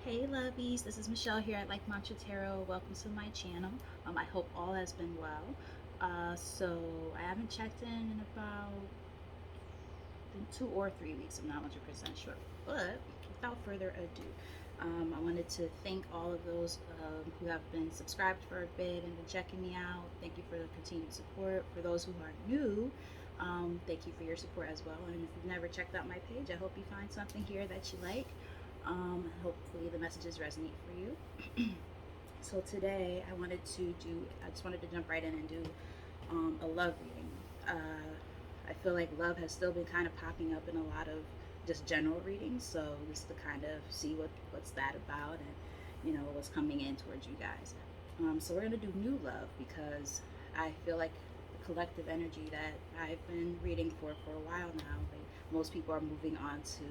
Hey lovies, this is Michelle here at Like Mantra Tarot. Welcome to my channel. I hope all has been well. So I haven't checked in about I think 2 or 3 weeks. I'm not 100% sure. But without further ado, I wanted to thank all of those who have been subscribed for a bit and been checking me out. Thank you for the continued support. For those who are new, thank you for your support as well. And if you've never checked out my page, I hope you find something here that you like. Hopefully the messages resonate for you. So today I just wanted to jump right in and do a love reading. I feel like love has still been kind of popping up in a lot of just general readings, so just to kind of see what's that about and what's coming in towards you guys. So we're gonna do new love because I feel like the collective energy that I've been reading for a while now, like most people are moving on to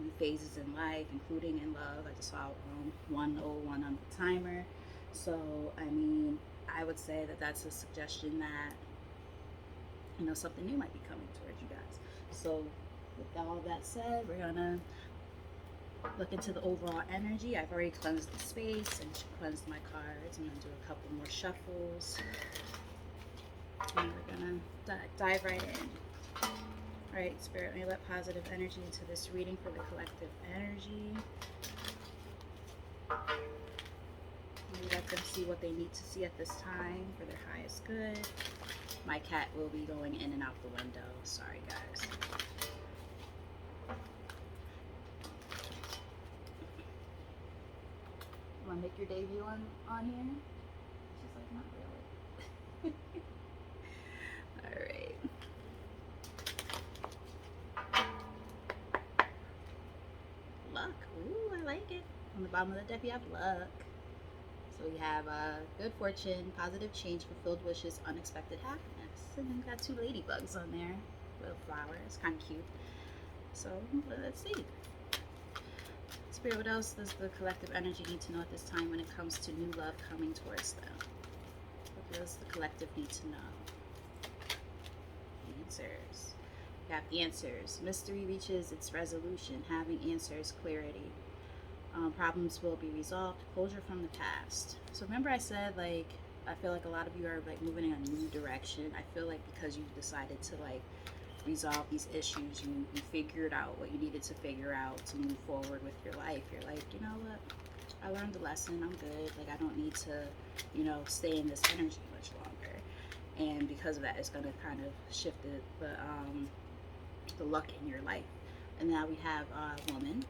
new phases in life, including in love. I just saw 101 on the timer. So, I mean, I would say that that's a suggestion that, something new might be coming towards you guys. So, with all that said, we're going to look into the overall energy. I've already cleansed the space and cleansed my cards. I'm going to do a couple more shuffles. And we're going to dive right in. All right, Spirit, may let positive energy into this reading for the collective energy. Let them see what they need to see at this time for their highest good. My cat will be going in and out the window. Sorry, guys. You want to make your debut on here? She's like, not really. All right. Luck. Ooh, I like it. On the bottom of the deck, we have luck. So we have good fortune, positive change, fulfilled wishes, unexpected happiness. And then we got two ladybugs on there. Little flowers. Kind of cute. So let's see. Spirit, what else does the collective energy need to know at this time when it comes to new love coming towards them? What does the collective need to know? Answers. We have answers. Mystery reaches its resolution. Having answers, clarity. Problems will be resolved. Closure from the past. So remember I said, like, I feel like a lot of you are like moving in a new direction. I feel like because you decided to like resolve these issues, you figured out what you needed to figure out to move forward with your life. You're like, you know what? I learned the lesson. I'm good. Like, I don't need to, stay in this energy much longer. And because of that, it's going to kind of shift the luck in your life. And now we have woman.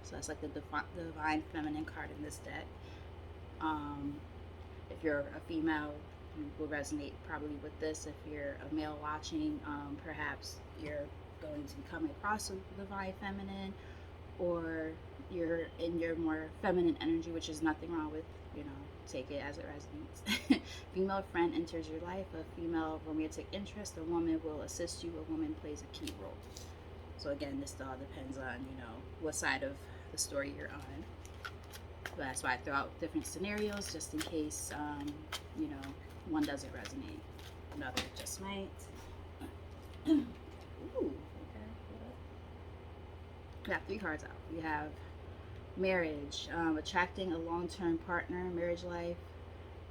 So that's like the divine feminine card in this deck. If you're a female, you will resonate probably with this. If you're a male watching, perhaps you're going to be coming across a divine feminine, or you're in your more feminine energy, which is nothing wrong with, take it as it resonates. Female friend enters your life. A female romantic interest. A woman will assist you. A woman plays a key role. So again, this all depends on, what side of the story you're on. But that's why I throw out different scenarios just in case, one doesn't resonate. Another just might. Ooh, okay. We have 3 cards out. We have marriage, attracting a long-term partner, marriage life,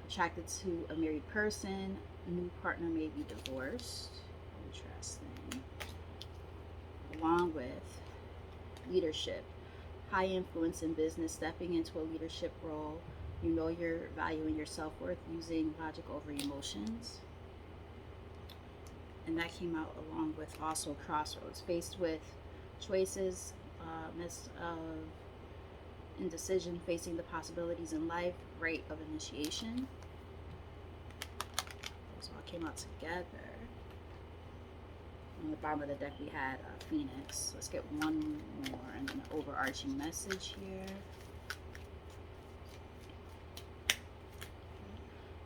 attracted to a married person, a new partner may be divorced. Interesting. Along with leadership, high influence in business, stepping into a leadership role. You know your value and your self-worth, using logic over emotions. And that came out along with also crossroads, faced with choices, midst of indecision, facing the possibilities in life, rate of initiation. Those all came out together. On the bottom of the deck we had Phoenix. Let's get one more and an overarching message here.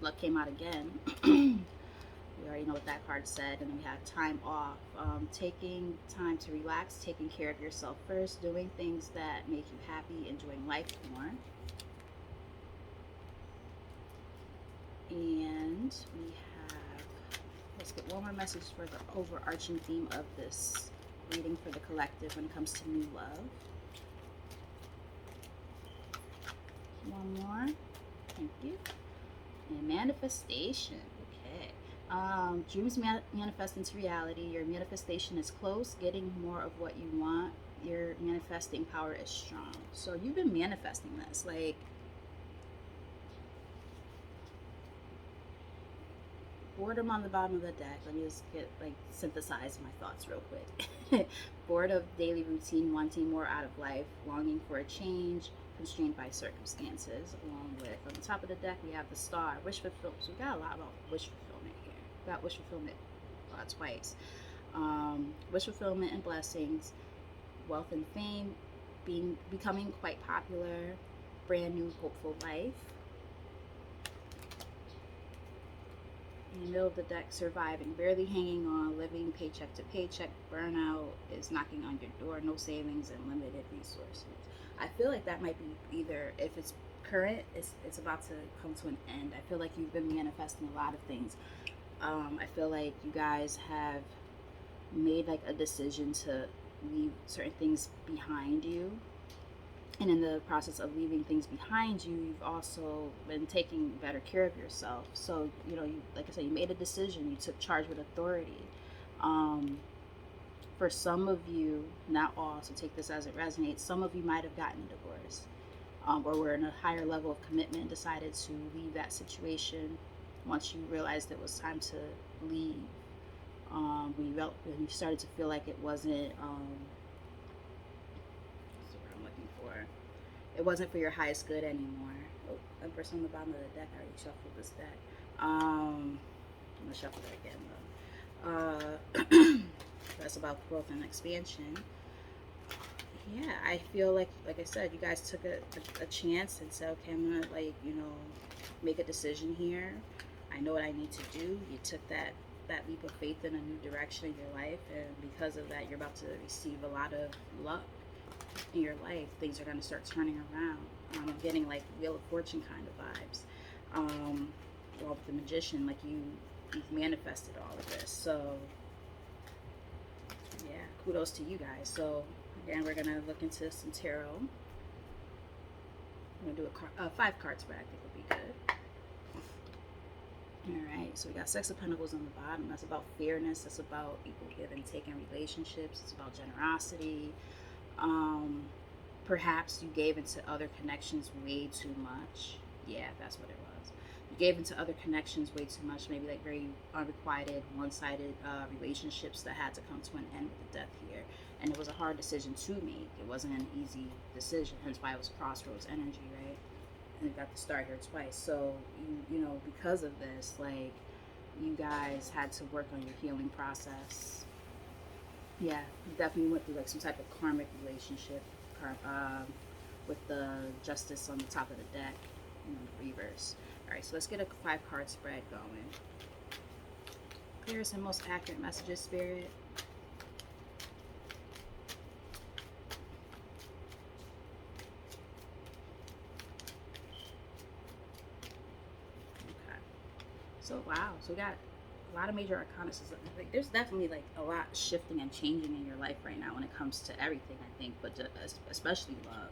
Luck came out again. We already know what that card said. And then we have time off. Taking time to relax, taking care of yourself first, doing things that make you happy, enjoying life more. And we have, let's get one more message for the overarching theme of this reading for the collective when it comes to new love. One more. Thank you. And manifestation. Okay. Dreams manifest into reality. Your manifestation is close. Getting more of what you want. Your manifesting power is strong. So you've been manifesting this. Like, boredom on the bottom of the deck. Let me just get synthesize my thoughts real quick. Bored of daily routine, wanting more out of life, longing for a change, constrained by circumstances. Along with, on the top of the deck, we have the star, wish fulfillment. So we got a lot about wish fulfillment here. We got wish fulfillment twice. Wish fulfillment and blessings, wealth and fame, becoming quite popular, brand new hopeful life. In the middle of the deck, surviving, barely hanging on, living paycheck to paycheck, burnout is knocking on your door, no savings and limited resources. I feel like that might be either, if it's current, it's about to come to an end. I feel like you've been manifesting a lot of things. I feel like you guys have made like a decision to leave certain things behind you. And in the process of leaving things behind you, you've also been taking better care of yourself. So, you, like I said, you made a decision. You took charge with authority. For some of you, not all, so take this as it resonates, some of you might have gotten a divorce, or were in a higher level of commitment and decided to leave that situation once you realized it was time to leave. When you started to feel like it wasn't... it wasn't for your highest good anymore. Oh, Empress on the bottom of the deck. I already shuffled this deck. I'm gonna shuffle it again though. That's about growth and expansion. Yeah, I feel like I said, you guys took a chance and said, okay, I'm gonna make a decision here. I know what I need to do. You took that leap of faith in a new direction in your life, and because of that, you're about to receive a lot of luck in your life. Things are going to start turning around. I'm getting like Wheel of Fortune kind of vibes. Well, with the Magician, like you've manifested all of this. So yeah, kudos to you guys. So again, we're going to look into some tarot. I'm going to do a 5-card spread. I think would be good. All right, so we got Six of Pentacles on the bottom. That's about fairness. That's about equal give and take in relationships. It's about generosity. Perhaps you gave into other connections way too much. Yeah, that's what it was. You gave into other connections way too much, maybe like very unrequited, one-sided relationships that had to come to an end with the death here. And it was a hard decision to make. It wasn't an easy decision, hence why it was crossroads energy, right? And we got the star here twice. So, you know, because of this, like, you guys had to work on your healing process. Yeah, you definitely went through like some type of karmic relationship with the Justice on the top of the deck in the reverse. All right, so let's get a 5-card spread going. Clearest and most accurate messages, Spirit. Okay. So, wow. So we got a lot of major arcana. Like, there's definitely like a lot shifting and changing in your life right now when it comes to everything, I think, but especially love.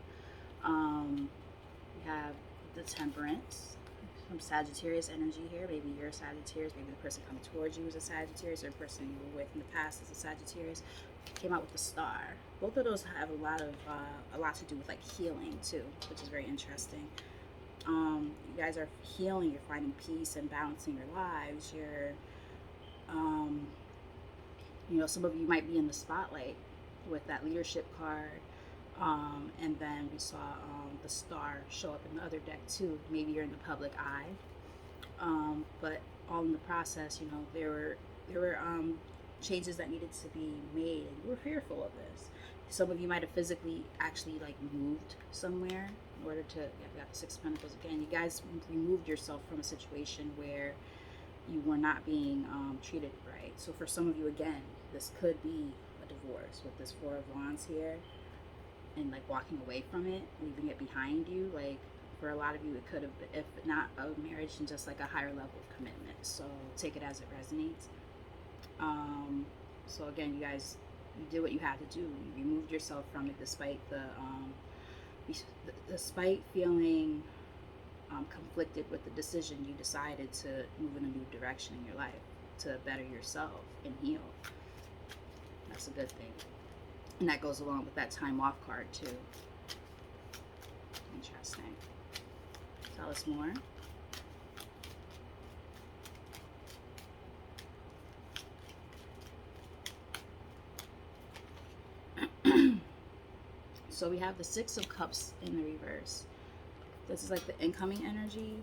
We have the Temperance, some Sagittarius energy here. Maybe you're a Sagittarius. Maybe the person coming towards you is a Sagittarius, or the person you were with in the past is a Sagittarius. Came out with the Star. Both of those have a lot to do with like healing too, which is very interesting. You guys are healing. You're finding peace and balancing your lives. You're you know, some of you might be in the spotlight with that leadership card. And then we saw the Star show up in the other deck too. Maybe you're in the public eye. But all in the process, you know, there were changes that needed to be made, and you were fearful of this. Some of you might have physically actually like moved somewhere in order to, yeah, we got the Six of Pentacles again. You guys removed yourself from a situation where you were not being treated right. So for some of you, again, this could be a divorce with this Four of Wands here, and like walking away from it, leaving it behind you. Like for a lot of you, it could have been, if not a marriage, and just like a higher level of commitment. So take it as it resonates. So again, you guys, you did what you had to do. You removed yourself from it despite despite feeling conflicted with the decision you decided to move in a new direction in your life to better yourself and heal. That's a good thing. And that goes along with that time off card too. Interesting. Tell us more. So we have the Six of Cups in the reverse. This is like the incoming energy.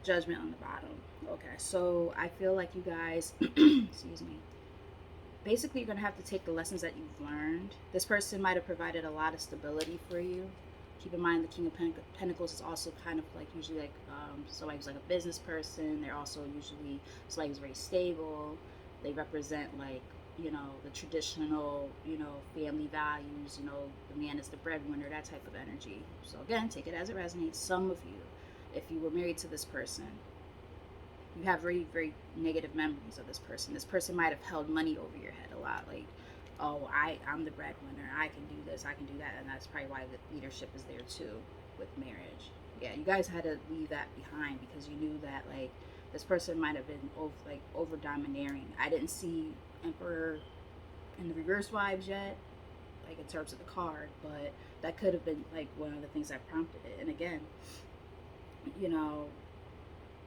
Judgment on the bottom. Okay, so I feel like you guys, excuse me, basically you're going to have to take the lessons that you've learned. This person might have provided a lot of stability for you. Keep in mind the King of Pentacles is also kind of like usually like somebody who's like a business person. They're also usually somebody who's very stable. They represent like, you know, the traditional, you know, family values, you know, the man is the breadwinner, that type of energy. So again, take it as it resonates. Some of you, if you were married to this person, you have very, very negative memories of this person. This person might have held money over your head a lot. Like, oh, I'm the breadwinner. I can do this. I can do that. And that's probably why the leadership is there too with marriage. Yeah, you guys had to leave that behind because you knew that, like, this person might have been over domineering. I didn't see Emperor in the reverse vibes yet, like in terms of the card, but that could have been like one of the things that prompted it. And again, you know,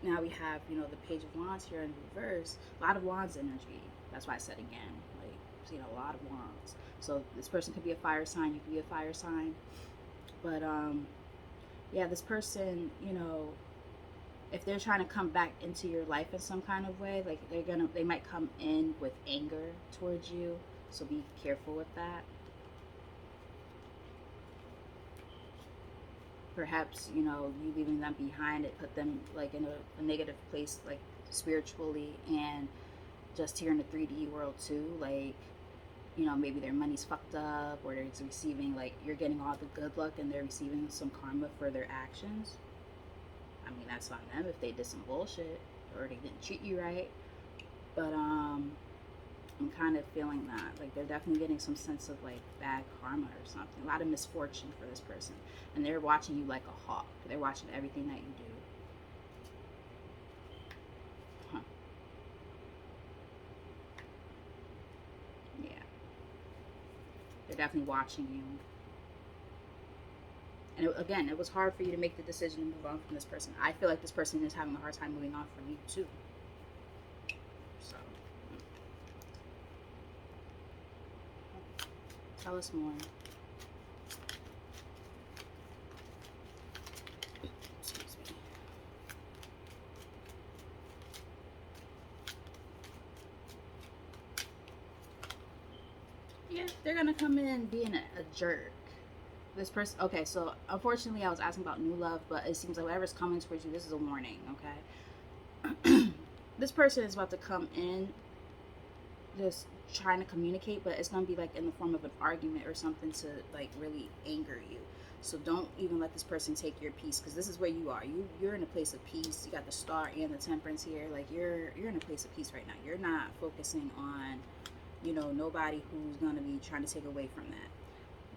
now we have, you know, the Page of Wands here in reverse. A lot of Wands energy. That's why I said again, like, you know, a lot of Wands. So this person could be a fire sign. You could be a fire sign. But yeah, this person, you know, if they're trying to come back into your life in some kind of way, like they might come in with anger towards you. So be careful with that. Perhaps, you know, you leaving them behind, it put them like in a negative place, like spiritually and just here in the 3D world too. Like, you know, maybe their money's fucked up or they're receiving, like, you're getting all the good luck and they're receiving some karma for their actions. I mean, that's on them if they did some bullshit or they didn't treat you right. But I'm kind of feeling that, like, they're definitely getting some sense of like bad karma or something, a lot of misfortune for this person, and they're watching you like a hawk. They're watching everything that you do. Yeah, they're definitely watching you. And again, it was hard for you to make the decision to move on from this person. I feel like this person is having a hard time moving on from you too. So tell us more. Excuse me. Yeah, they're gonna come in being a jerk. This person, okay, so unfortunately I was asking about new love, but it seems like whatever's coming towards you, this is a warning, okay? This person is about to come in just trying to communicate, but it's going to be like in the form of an argument or something to like really anger you. So don't even let this person take your peace, because this is where you are. You're in a place of peace. You got the Star and the Temperance here. Like you're in a place of peace right now. You're not focusing on, you know, nobody who's going to be trying to take away from that.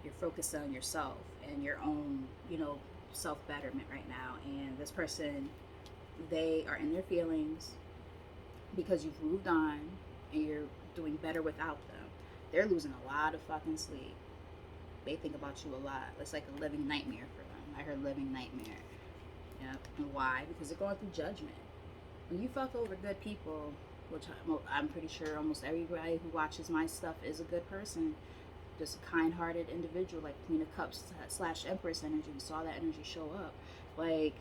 You're focused on yourself and your own, you know, self-betterment right now. And this person, they are in their feelings because you've moved on and you're doing better without them. They're losing a lot of fucking sleep. They think about you a lot. It's like a living nightmare for them. I heard living nightmare. Yep. And why? Because they're going through judgment. When you fuck over good people, which I'm pretty sure almost everybody who watches my stuff is a good person, just a kind-hearted individual, like Queen of Cups / Empress energy. We saw that energy show up. Like,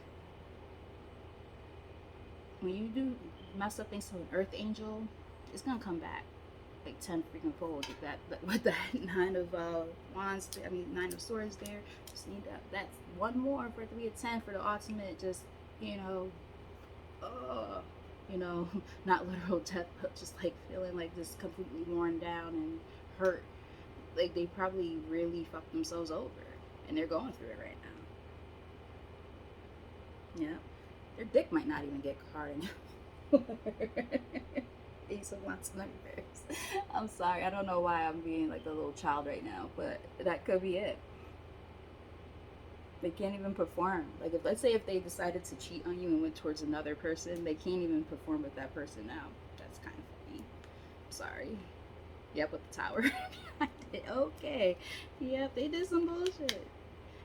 when you do mess up things to an earth angel, it's gonna come back like 10 freaking fold with that Nine of Wands, I mean Nine of Swords there. Just need that's one more for 3 of 10 for the ultimate, just, you know, you know, not literal death, but just like feeling like just completely worn down and hurt. Like they probably really fucked themselves over and they're going through it right now. Yeah. Their dick might not even get hard anymore. Ace of Wands in reverse. I'm sorry. I don't know why I'm being like a little child right now, but that could be it. They can't even perform. Like, if let's say if they decided to cheat on you and went towards another person, they can't even perform with that person now. That's kind of funny. Sorry. Yep, with the tower. Okay. Yep, they did some bullshit.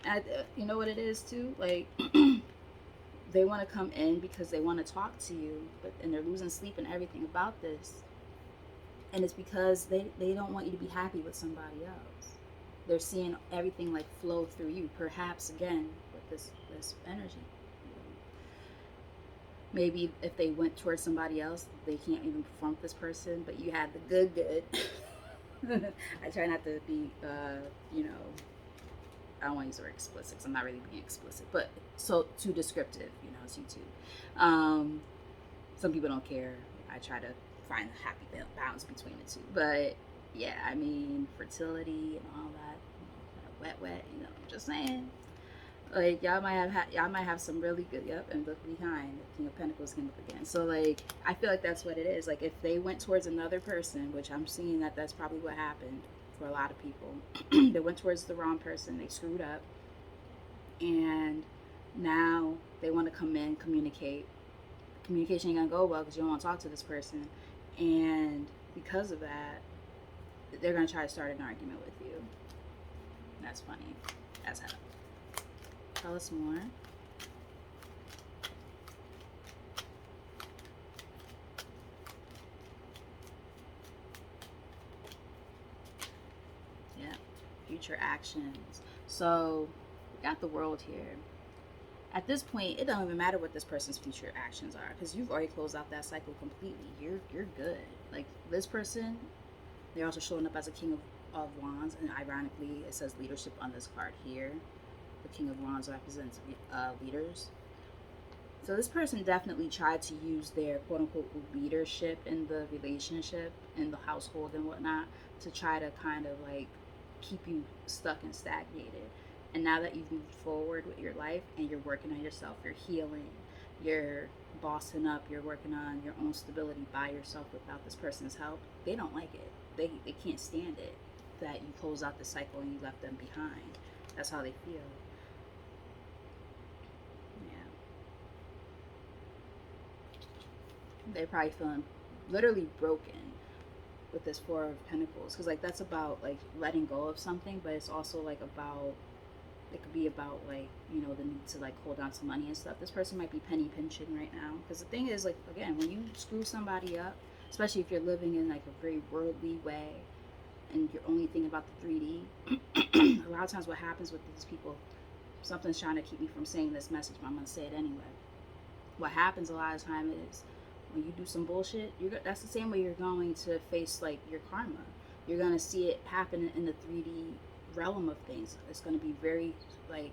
And you know what it is too? Like, they want to come in because they want to talk to you, but and they're losing sleep and everything about this. And it's because they don't want you to be happy with somebody else. They're seeing everything like flow through you. Perhaps again with this energy. Maybe if they went towards somebody else, they can't even perform with this person, but you had the good. I try not to be, I don't want to use the word explicit because I'm not really being explicit, but so too descriptive, it's YouTube. Some people don't care. I try to find the happy balance between the two. But yeah, I mean, fertility and all that, wet, I'm just saying. Like, y'all might have some really good, yep, and look behind, the King of Pentacles came up again. So like, I feel like that's what it is. Like, if they went towards another person, which I'm seeing that's probably what happened for a lot of people. They went towards the wrong person, they screwed up, and now they want to come in, communicate. Communication ain't gonna go well because you don't want to talk to this person, and because of that, they're gonna try to start an argument with you. That's funny. That's how. Tell us more. Yeah, future actions. So we got the World here. At this point, it don't even matter what this person's future actions are because you've already closed out that cycle completely. You're good. Like, this person, they're also showing up as a King of Wands, and ironically, it says leadership on this card here. The King of Wands represents leaders. So this person definitely tried to use their quote-unquote leadership in the relationship, in the household and whatnot, to try to kind of like keep you stuck and stagnated. And now that you've moved forward with your life and you're working on yourself, you're healing, you're bossing up, you're working on your own stability by yourself without this person's help, they don't like it. They can't stand it that you close out the cycle and you left them behind. That's how they feel. They're probably feeling literally broken with this Four of Pentacles, because like that's about like letting go of something, but it's also like about, it could be about like, the need to like hold on to money and stuff. This person might be penny pinching right now, because the thing is, like, again, when you screw somebody up, especially if you're living in like a very worldly way and you're only thinking about the 3D, a lot of times what happens with these people, something's trying to keep me from saying this message, but I'm gonna say it anyway. What happens a lot of time is, when you do some bullshit, that's the same way you're going to face like your karma. You're gonna see it happen in the 3D realm of things. It's gonna be very like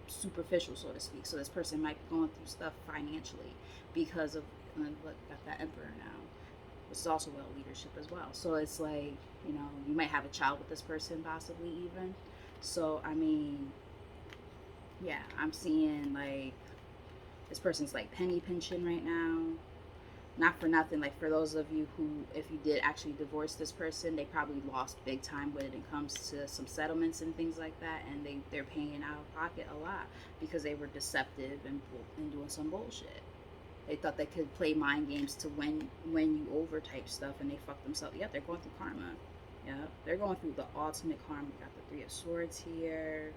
superficial, so to speak. So this person might be going through stuff financially because of, look, got that Emperor now. This is also about leadership as well. So it's like, you might have a child with this person, possibly even. So I mean, yeah, I'm seeing like this person's like penny pinching right now. Not for nothing, like for those of you who, if you did actually divorce this person, they probably lost big time when it comes to some settlements and things like that, and they're paying out of pocket a lot because they were deceptive and doing some bullshit. They thought they could play mind games to win you over type stuff, and they fucked themselves. Yep, they're going through karma. Yep, they're going through the ultimate karma. We got the Three of Swords here.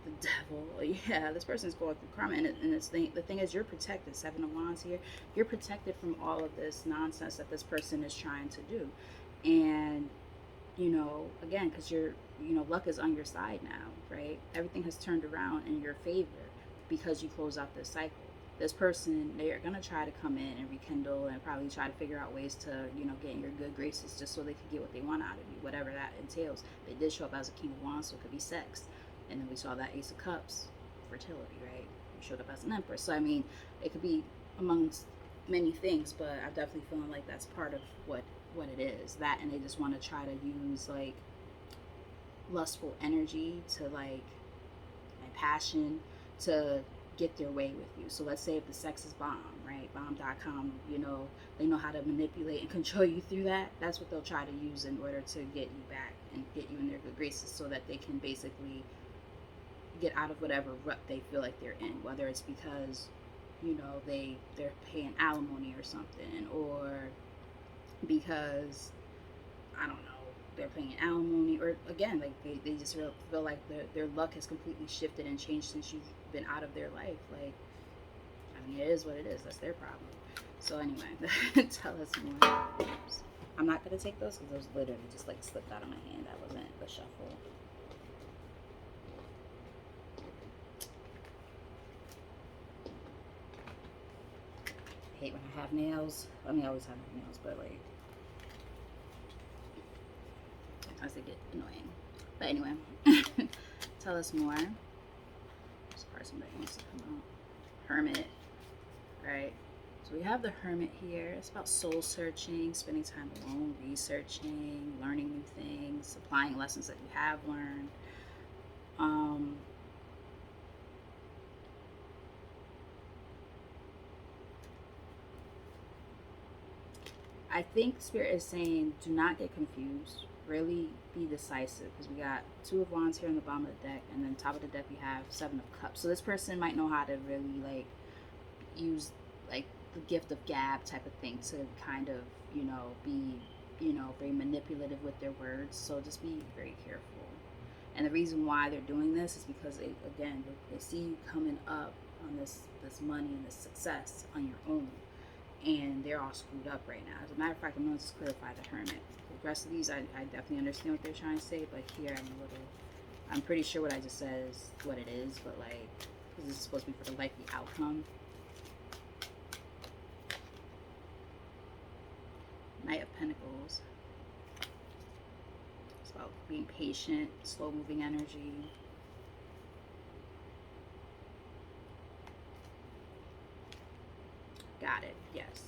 The devil. Yeah, this person's going through karma, and the thing is, you're protected. Seven of Wands here, you're protected from all of this nonsense that this person is trying to do. And again, because luck is on your side now, right? Everything has turned around in your favor because you close out this cycle. This person, they're gonna try to come in and rekindle and probably try to figure out ways to get in your good graces just so they can get what they want out of you, whatever that entails. They did show up as a King of Wands, so it could be sex. And then we saw that Ace of Cups, fertility, right? You showed up as an Empress. So, I mean, it could be amongst many things, but I'm definitely feeling like that's part of what it is. That, and they just want to try to use, like, lustful energy to, like, and passion to get their way with you. So let's say if the sex is bomb, right? Bomb.com, they know how to manipulate and control you through that. That's what they'll try to use in order to get you back and get you in their good graces so that they can basically get out of whatever rut they feel like they're in, whether it's because, you know, they're paying alimony or something, or because, I don't know, they're paying alimony, or again, like they just feel like their luck has completely shifted and changed since you've been out of their life. Like, I mean, it is what it is. That's their problem. So anyway, tell us more. Oops. I'm not gonna take those because those literally just like slipped out of my hand. That wasn't the shuffle. I hate when I have nails. I mean, I always have nails, but like sometimes they get annoying. But anyway, tell us more. Sorry, somebody wants to come out. Hermit, right? So we have the Hermit here. It's about soul searching, spending time alone, researching, learning new things, applying lessons that you have learned. I think Spirit is saying, do not get confused. Really be decisive, because we got Two of Wands here on the bottom of the deck, and then top of the deck we have Seven of Cups. So this person might know how to really like use like the gift of gab type of thing to kind of, you know, be, you know, very manipulative with their words. So just be very careful. And the reason why they're doing this is because they, again, they see you coming up on this money and this success on your own, and they're all screwed up right now. As a matter of fact, I'm going to just clarify the Hermit. The rest of these, I definitely understand what they're trying to say, but here I'm pretty sure what I just said is what it is, but like, because this is supposed to be for the likely outcome. Knight of Pentacles. It's about being patient, slow moving energy. Got it. Yes.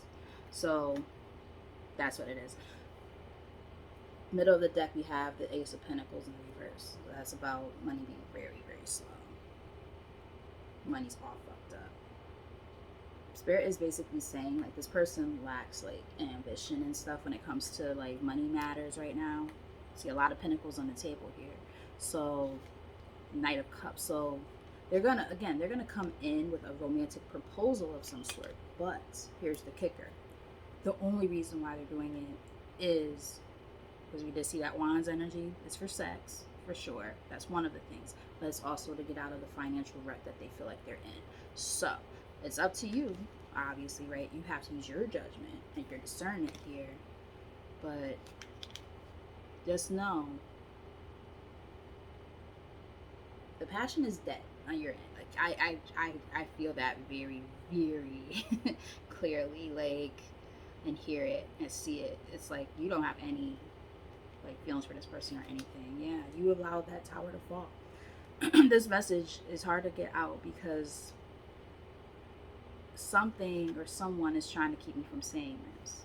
So that's what it is. Middle of the deck we have the Ace of Pentacles in reverse. So that's about money being very, very slow. Money's all fucked up. Spirit is basically saying like this person lacks like ambition and stuff when it comes to like money matters right now. See a lot of pentacles on the table here. So Knight of Cups. So they're gonna come in with a romantic proposal of some sort. But here's the kicker. The only reason why they're doing it is because we did see that Wands energy. It's for sex, for sure. That's one of the things. But it's also to get out of the financial rut that they feel like they're in. So it's up to you, obviously, right? You have to use your judgment and your discernment here. But just know the passion is dead on your end. Like I feel that very, very clearly, like, and hear it and see it. It's like you don't have any like feelings for this person or anything. Yeah, you allowed that tower to fall. This message is hard to get out because something or someone is trying to keep me from saying this.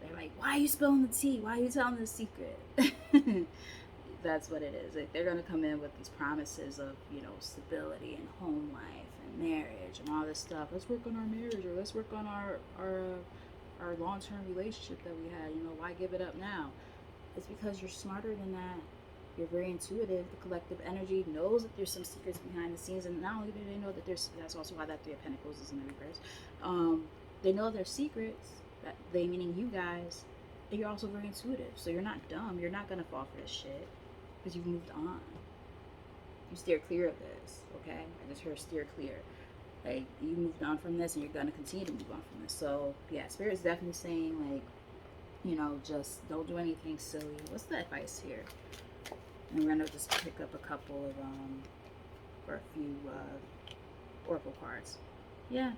They're like, why are you spilling the tea? Why are you telling the secret? That's what it is. Like, they're going to come in with these promises of, you know, stability and home life and marriage and all this stuff. Let's work on our marriage, or let's work on our long-term relationship that we had. You know, why give it up now? It's because you're smarter than that. You're very intuitive. The collective energy knows that there's some secrets behind the scenes, and not only do they know that there's, that's also why that Three of Pentacles is in the reverse. They know there's secrets, that they, meaning you guys, and you're also very intuitive. So you're not dumb. You're not gonna fall for this shit because you've moved on. You steer clear of this, okay? I just heard steer clear. Like, you moved on from this, and you're gonna continue to move on from this. So yeah, Spirit is definitely saying, like, you know, just don't do anything silly. What's the advice here? And we're gonna just pick up a couple of or a few oracle cards. Yeah.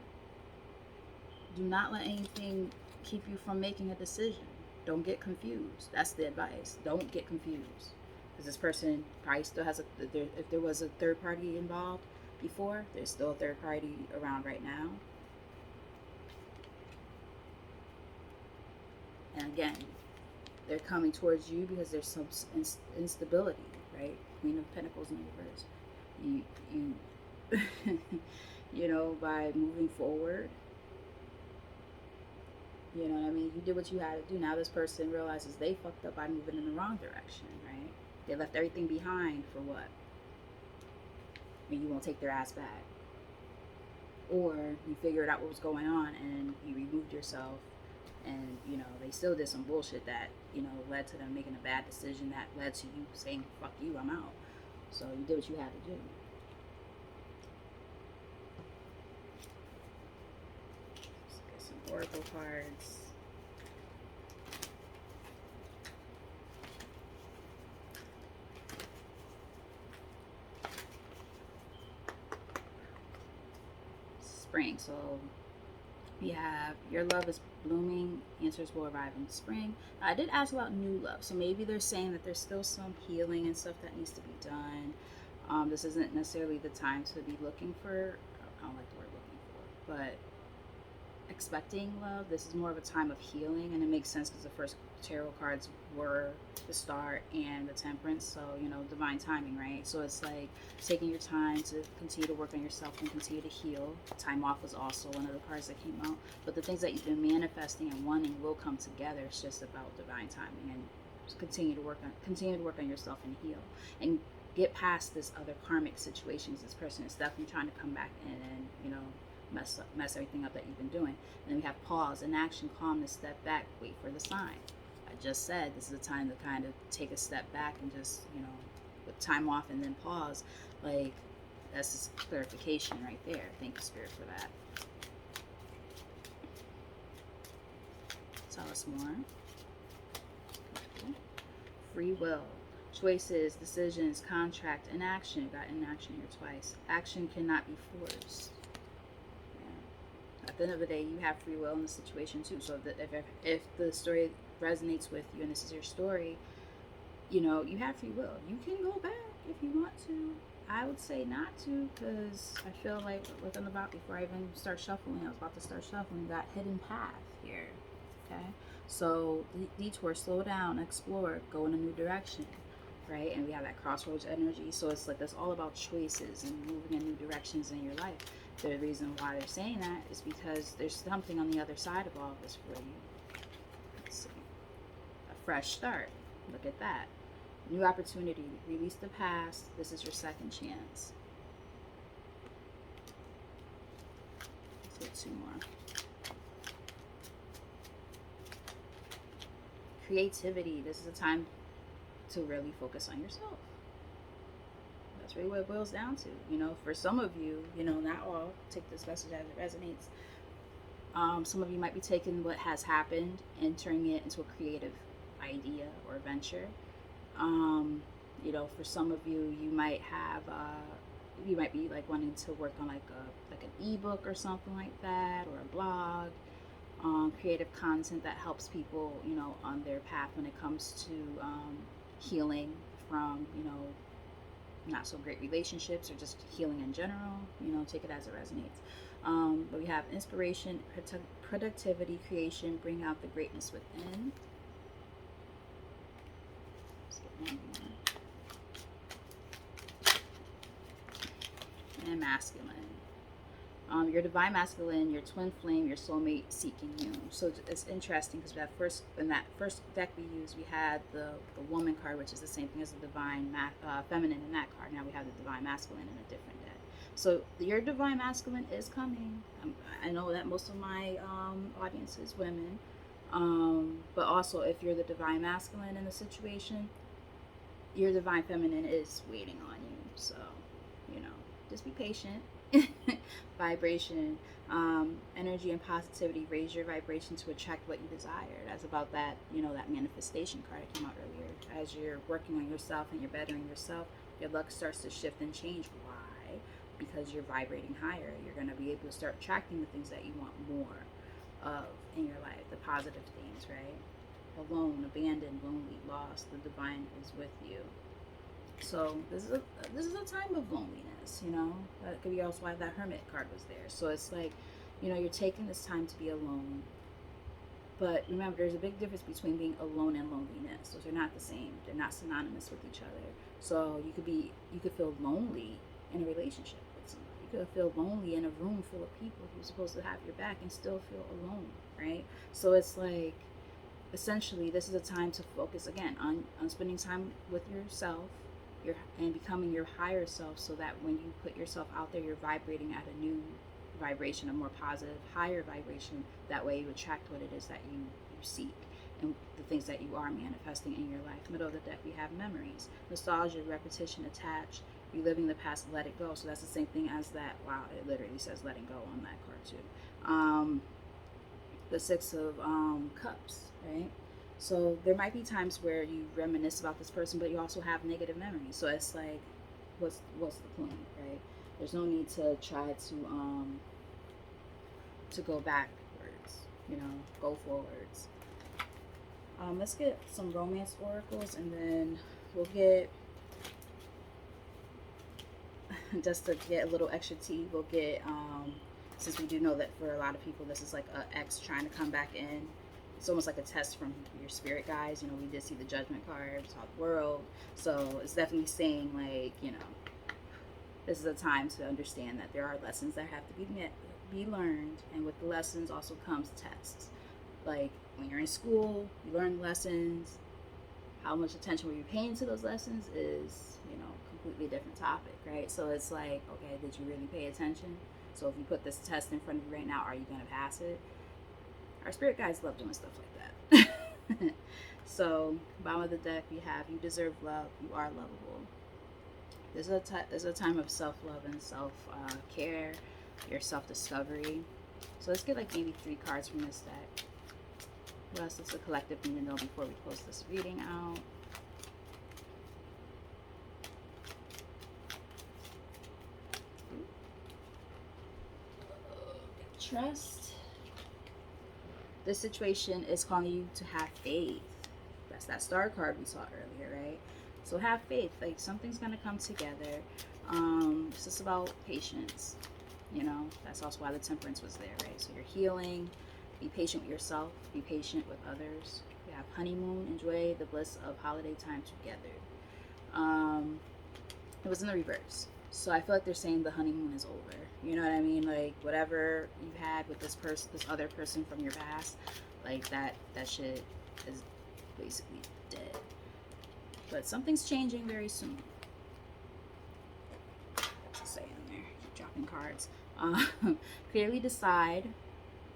Do not let anything keep you from making a decision. Don't get confused. That's the advice. Don't get confused. Because this person probably still has if there was a third party involved before, there's still a third party around right now. And again, they're coming towards you because there's some instability, right? Queen of Pentacles in reverse. You you know, by moving forward, you know what I mean? You did what you had to do. Now this person realizes they fucked up by moving in the wrong direction, right? They left everything behind for what? and you won't take their ass back. Or you figured out what was going on and you removed yourself, and they still did some bullshit that led to them making a bad decision that led to you saying fuck you, I'm out. So you did what you had to do. Let's get some oracle cards. Spring. So we have your love is blooming, answers will arrive in spring. I did ask about new love, so maybe they're saying that there's still some healing and stuff that needs to be done. This isn't necessarily the time to be looking for, I don't like the word looking for, but expecting love. This is more of a time of healing, and it makes sense because the first tarot cards were the Star and the Temperance, so divine timing, right? So it's like taking your time to continue to work on yourself and continue to heal. Time off was also one of the cards that came out, but the things that you've been manifesting and wanting will come together. It's just about divine timing, and just continue to work on yourself and heal and get past this other karmic situations. This person is definitely trying to come back in and mess everything up that you've been doing. And then we have pause, inaction, calmness, step back, wait for the sign. I just said this is a time to kind of take a step back and just with time off and then pause. Like, that's just clarification right there. Thank you, Spirit, for that. Tell us more. Okay. Free will, choices, decisions, contract, inaction. Got inaction here twice. Action cannot be forced. At the end of the day, you have free will in the situation too. So that if the story resonates with you and this is your story, you have free will. You can go back if you want to. I would say not to, because I feel like looking about before I even start shuffling, I was about to start shuffling, got hidden path here. Okay, so detour, slow down, explore, go in a new direction, right? And we have that crossroads energy. So it's like that's all about choices and moving in new directions in your life. The reason why they're saying that is because there's something on the other side of all of this for you. Let's see. A fresh start. Look at that. New opportunity. Release the past. This is your second chance. Let's get two more. Creativity. This is a time to really focus on yourself. That's really what it boils down to. For some of you, not all, take this message as it resonates. Some of you might be taking what has happened and turning it into a creative idea or venture. For some of you, you might have, you might be like wanting to work on like an ebook or something like that, or a blog, creative content that helps people, on their path when it comes to healing from, not so great relationships or just healing in general. Take it as it resonates. But we have inspiration, productivity, creation, bring out the greatness within. Let's get one more. And masculine. Your divine masculine, your twin flame, your soulmate seeking you. So it's interesting because in that first deck we used, we had the woman card, which is the same thing as the divine feminine in that card. Now we have the divine masculine in a different deck. So your divine masculine is coming. I know that most of my audience is women, but also if you're the divine masculine in the situation, your divine feminine is waiting on you. So just be patient. Vibration, energy and positivity. Raise your vibration to attract what you desire. That's about that, that manifestation card that came out earlier. As you're working on yourself and you're bettering yourself, your luck starts to shift and change. Why? Because you're vibrating higher. You're going to be able to start attracting the things that you want more of in your life, the positive things, right? Alone, abandoned, lonely, lost, the divine is with you. So this is a time of loneliness, That could be also why that hermit card was there. So it's like, you're taking this time to be alone. But remember, there's a big difference between being alone and loneliness. Those are not the same. They're not synonymous with each other. So you could feel lonely in a relationship with somebody. You could feel lonely in a room full of people who's supposed to have your back and still feel alone, right? So it's like, essentially, this is a time to focus again on spending time with yourself, and becoming your higher self, so that when you put yourself out there, you're vibrating at a new vibration, a more positive, higher vibration. That way you attract what it is that you seek, and the things that you are manifesting in your life. Middle of the deck, we have memories, nostalgia, repetition, attached, reliving the past, let it go. So that's the same thing as that. Wow, it literally says letting go on that card too. The Six of Cups, right? So there might be times where you reminisce about this person, but you also have negative memories. So it's like, what's the point, right? There's no need to try to go backwards, go forwards. Let's get some romance oracles, and then we'll get, just to get a little extra tea, we'll get, since we do know that for a lot of people, this is like an ex trying to come back in. It's almost like a test from your spirit guides. We did see the Judgment card, we saw the World. So it's definitely saying, like, this is a time to understand that there are lessons that have to be learned. And with the lessons also comes tests. Like, when you're in school, you learn lessons. How much attention were you paying to those lessons is, completely different topic, right? So it's like, okay, did you really pay attention? So if you put this test in front of you right now, are you going to pass it? Our spirit guides love doing stuff like that. So, bottom of the deck, we have, you deserve love, you are lovable. This is a time of self-love and self-care, your self-discovery. So let's get like maybe 3 cards from this deck. What else does the collective need to know before we close this reading out? Trust. This situation is calling you to have faith. That's that star card we saw earlier, right? So have faith. Like, something's going to come together. It's just about patience. That's also why the Temperance was there, right? So you're healing. Be patient with yourself. Be patient with others. We have honeymoon. Enjoy the bliss of holiday time together. It was in the reverse. So I feel like they're saying the honeymoon is over. You know what I mean? Like, whatever you had with this other person from your past, like that shit is basically dead. But something's changing very soon. What's it say in there? Keep dropping cards. Clearly decide.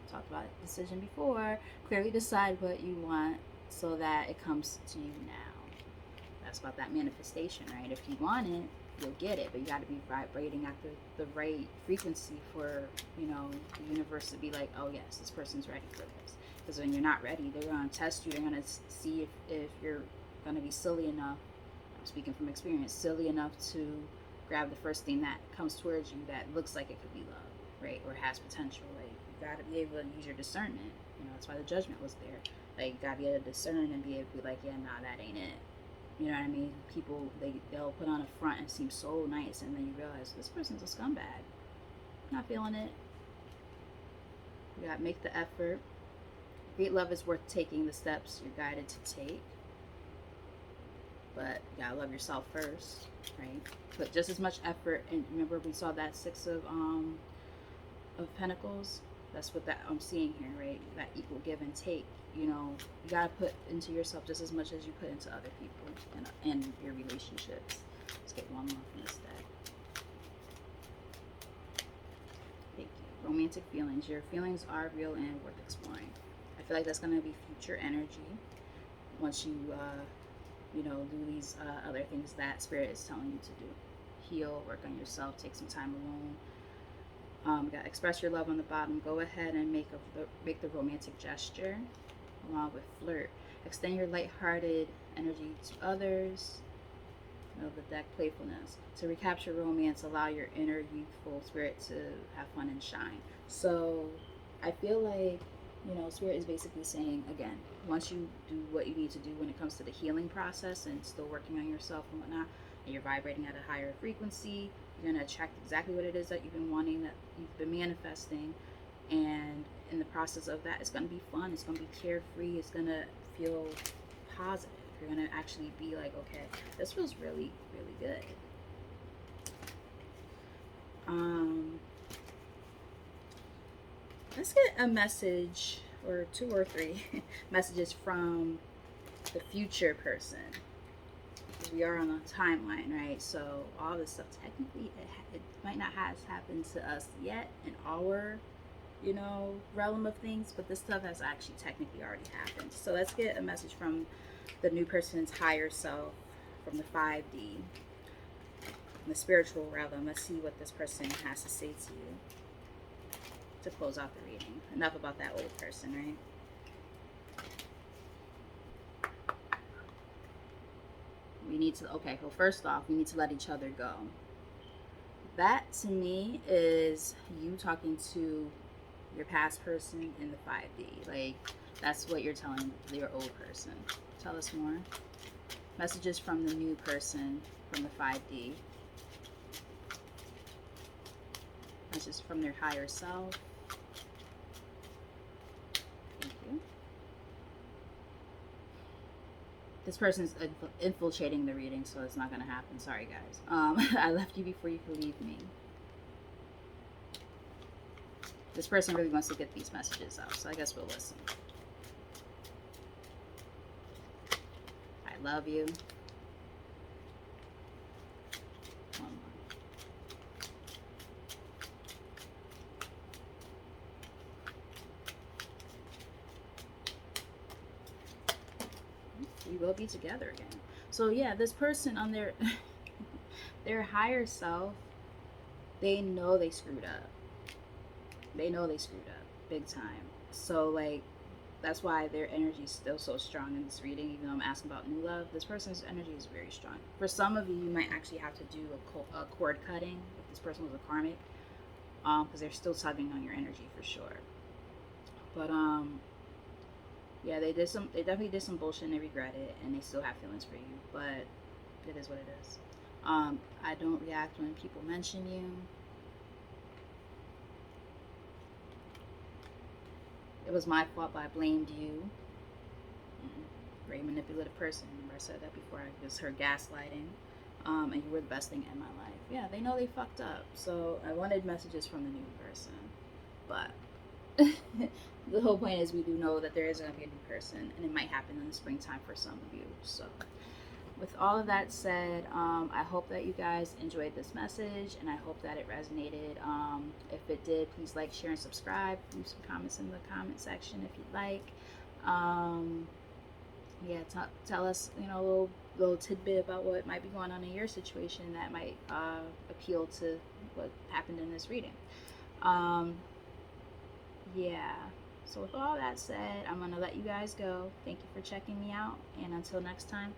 Talked about decision before. Clearly decide what you want so that it comes to you now. That's about that manifestation, right? If you want it, you'll get it, but you got to be vibrating at the right frequency for the universe to be like, oh yes, this person's ready for this. Because when you're not ready, they're going to test you. They're going to see if you're going to be silly enough, I'm speaking from experience, silly enough to grab the first thing that comes towards you that looks like it could be love, right? Or has potential. Like, you got to be able to use your discernment. That's why the Judgment was there. Like, you got to be able to discern and be able to be like, yeah, nah, that ain't it. You know what I mean? People, they'll put on a front and seem so nice, and then you realize this person's a scumbag. Not feeling it. You gotta make the effort. Great love is worth taking the steps you're guided to take. But you gotta love yourself first, right? Put just as much effort, and remember we saw that Six of Pentacles? That's what I'm seeing here, right? That equal give and take. You gotta put into yourself just as much as you put into other people and your relationships. Let's get one more from this deck. Thank you. Romantic feelings. Your feelings are real and worth exploring. I feel like that's gonna be future energy once you, do these other things that Spirit is telling you to do. Heal, work on yourself, take some time alone. Got express your love on the bottom. Go ahead and make the romantic gesture along with flirt. Extend your lighthearted energy to others. Middle of the deck, playfulness. To recapture romance, allow your inner youthful spirit to have fun and shine. So I feel like, Spirit is basically saying, again, once you do what you need to do when it comes to the healing process and still working on yourself and whatnot, and you're vibrating at a higher frequency, you're going to attract exactly what it is that you've been wanting, that you've been manifesting. And in the process of that, it's going to be fun. It's going to be carefree. It's going to feel positive. You're going to actually be like, okay, this feels really, really good. Let's get a message, or 2 or 3 messages from the future person. because we are on a timeline, right? So all this stuff technically it might not has happened to us yet in our, you know, realm of things, but this stuff has actually technically already happened. So let's get a message from the new person's higher self, from the 5D, the spiritual realm. Let's see what this person has to say to you to close out the reading. Enough about that old person, right? We need to, okay, well, first off, we need to let each other go. That to me is you talking to your past person in the 5D. Like, that's what you're telling your old person. Tell us more. Messages from the new person from the 5D. Messages from their higher self. Thank you. This person's infiltrating the reading, so it's not going to happen. Sorry, guys. I left you before you could leave me. This person really wants to get these messages out, so I guess we'll listen. I love you. One more. We will be together again. So yeah, this person on their their higher self, they know they screwed up. They know they screwed up big time. So like that's why their energy is still so strong in this reading. Even though I'm asking about new love, this person's energy is very strong. For some of you, you might actually have to do a cord cutting if this person was a karmic, because they're still tugging on your energy for sure. But yeah, they definitely did some bullshit and they regret it, and they still have feelings for you. But it is what it is. I don't react when people mention you. It was my fault, but I blamed you. Very manipulative person. Remember I said that before. I was her gaslighting. And you were the best thing in my life. Yeah, they know they fucked up. So I wanted messages from the new person. But the whole point is we do know that there is going to be a new person. And it might happen in the springtime for some of you. So with all of that said, I hope that you guys enjoyed this message, and I hope that it resonated. If it did, please like, share, and subscribe. Leave some comments in the comment section if you'd like. Yeah, tell us, you know, a little tidbit about what might be going on in your situation that might appeal to what happened in this reading. Yeah. So with all that said, I'm going to let you guys go. Thank you for checking me out, and until next time,